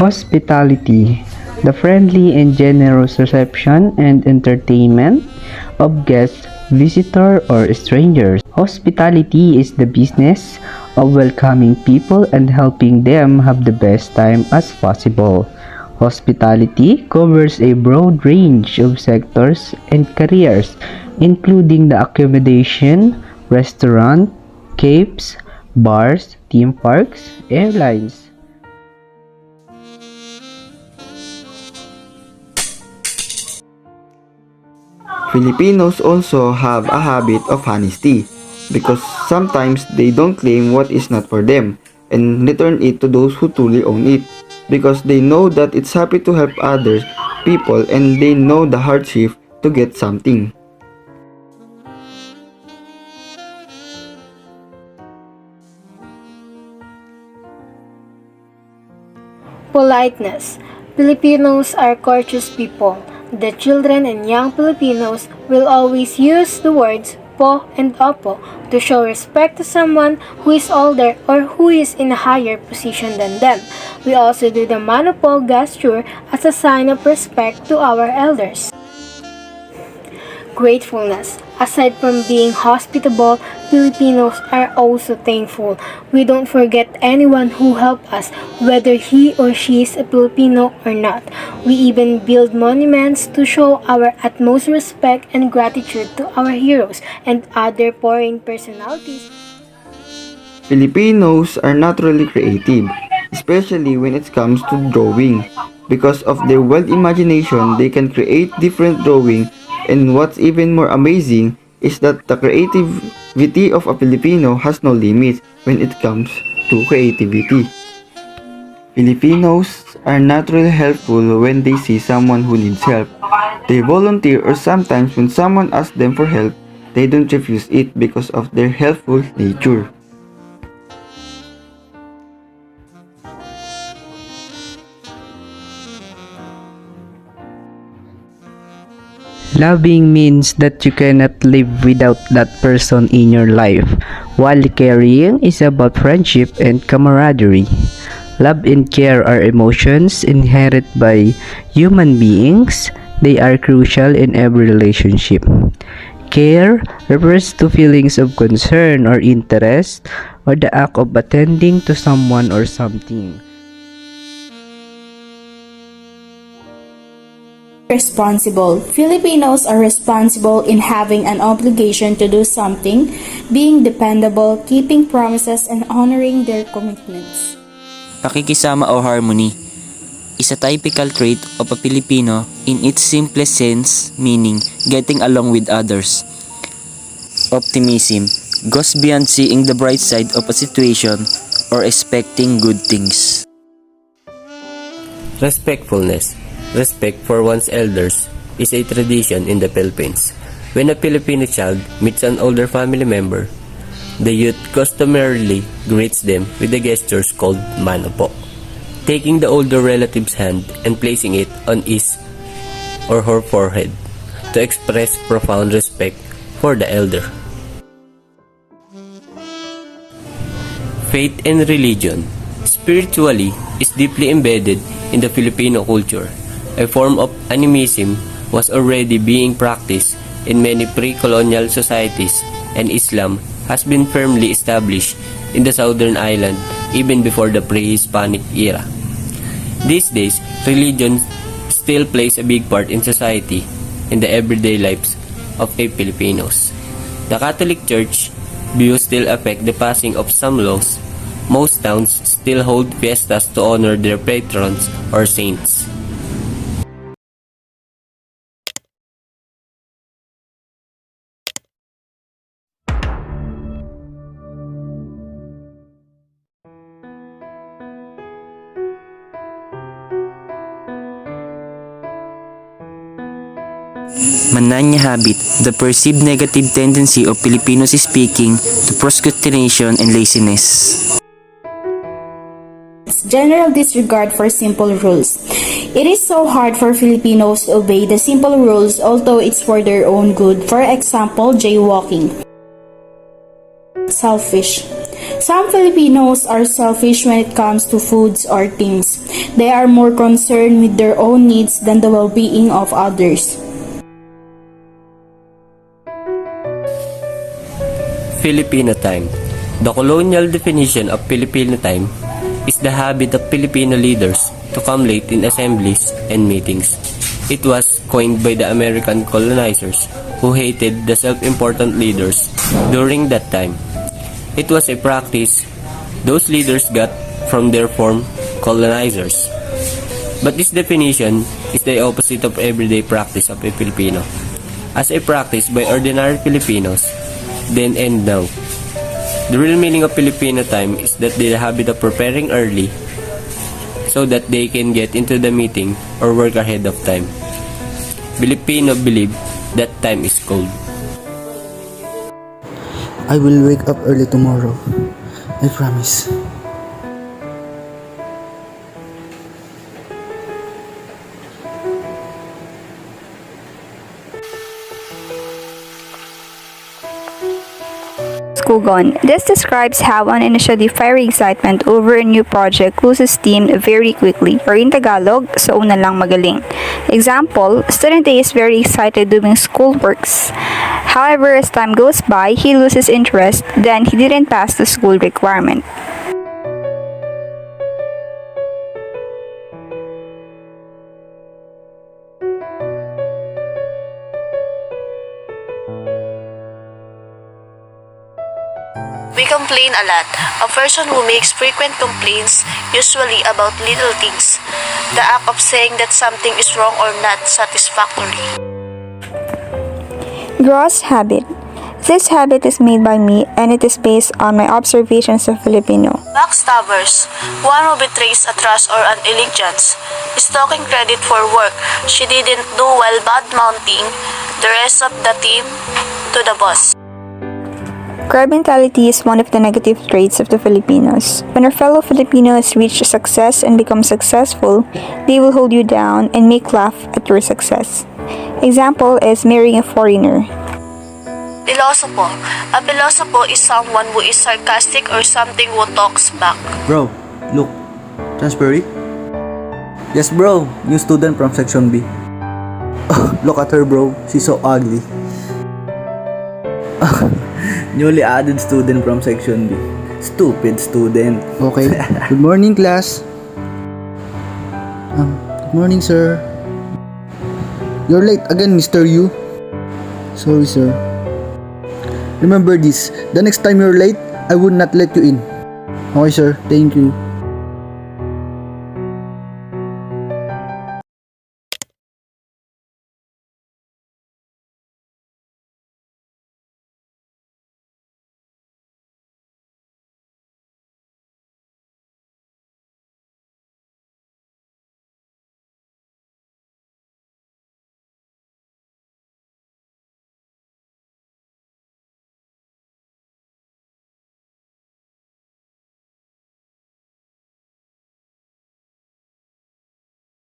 Hospitality, the friendly and generous reception and entertainment of guests, visitors, or strangers. Hospitality is the business of welcoming people and helping them have the best time as possible. Hospitality covers a broad range of sectors and careers, including the accommodation, restaurant, cafes, bars, theme parks, airlines. Filipinos also have a habit of honesty because sometimes they don't claim what is not for them and return it to those who truly own it because they know that it's happy to help other people and they know the hardship to get something. Politeness. Filipinos are courteous people. The children and young Filipinos will always use the words po and opo to show respect to someone who is older or who is in a higher position than them. We also do the mano po gesture as a sign of respect to our elders. Gratefulness. Aside from being hospitable, Filipinos are also thankful. We don't forget anyone who helped us, whether he or she is a Filipino or not. We even build monuments to show our utmost respect and gratitude to our heroes and other foreign personalities. Filipinos are naturally creative, especially when it comes to drawing. Because of their wild imagination, they can create different drawing. And what's even more amazing is that the creativity of a Filipino has no limits when it comes to creativity. Filipinos are naturally helpful when they see someone who needs help. They volunteer, or sometimes when someone asks them for help, they don't refuse it because of their helpful nature. Loving means that you cannot live without that person in your life, while caring is about friendship and camaraderie. Love and care are emotions inherited by human beings. They are crucial in every relationship. Care refers to feelings of concern or interest, or the act of attending to someone or something. Responsible. Filipinos are responsible in having an obligation to do something, being dependable, keeping promises, and honoring their commitments. Pakikisama o harmony is a typical trait of a Filipino in its simplest sense, meaning getting along with others. Optimism goes beyond seeing the bright side of a situation or expecting good things. Respectfulness. Respect for one's elders is a tradition in the Philippines. When a Filipino child meets an older family member, the youth customarily greets them with the gestures called mano po, taking the older relative's hand and placing it on his or her forehead to express profound respect for the elder. Faith and religion. Spiritually is deeply embedded in the Filipino culture. A form of animism was already being practiced in many pre-colonial societies, and Islam has been firmly established in the southern island even before the pre-Hispanic era. These days, religion still plays a big part in society in the everyday lives of a Filipinos. The Catholic Church views still affect the passing of some laws. Most towns still hold fiestas to honor their patrons or saints. Mananya habit, the perceived negative tendency of Filipinos speaking to procrastination and laziness. General disregard for simple rules. It is so hard for Filipinos to obey the simple rules although it's for their own good. For example, jaywalking. Selfish. Some Filipinos are selfish when it comes to foods or things. They are more concerned with their own needs than the well-being of others. Filipino time. The colonial definition of Filipino time is the habit of Filipino leaders to come late in assemblies and meetings. It was coined by the American colonizers who hated the self-important leaders during that time. It was a practice those leaders got from their former colonizers. But this definition is the opposite of everyday practice of a Filipino. As a practice by ordinary Filipinos, then and now. The real meaning of Filipino time is that the habit of preparing early so that they can get into the meeting or work ahead of time. Filipino believe that time is gold. I will wake up early tomorrow. I promise. Kugon. This describes how an initially fiery excitement over a new project loses steam very quickly, or in Tagalog, sa una lang magaling. Example, student A is very excited doing schoolworks. However, as time goes by, he loses interest, then he didn't pass the school requirement. We complain a lot. A person who makes frequent complaints, usually about little things. The act of saying that something is wrong or not satisfactory. Gross habit. This habit is made by me and it is based on my observations of Filipino. Backstabbers, one who betrays a trust or an allegiance, is taking credit for work she didn't do while bad-mouthing the rest of the team to the boss. Crab mentality is one of the negative traits of the Filipinos. When our fellow Filipinos reach success and become successful, they will hold you down and make laugh at your success. Example is marrying a foreigner. Philosopher. A philosopher is someone who is sarcastic or something who talks back. Bro, look. Transferee? Yes bro, new student from section B. Look at her bro, she's so ugly. Newly added student from section B. Stupid student. Okay. Good morning, class. Good morning, sir. You're late again, Mr. Yu. Sorry, sir. Remember this. The next time you're late, I would not let you in. Okay, sir. Thank you.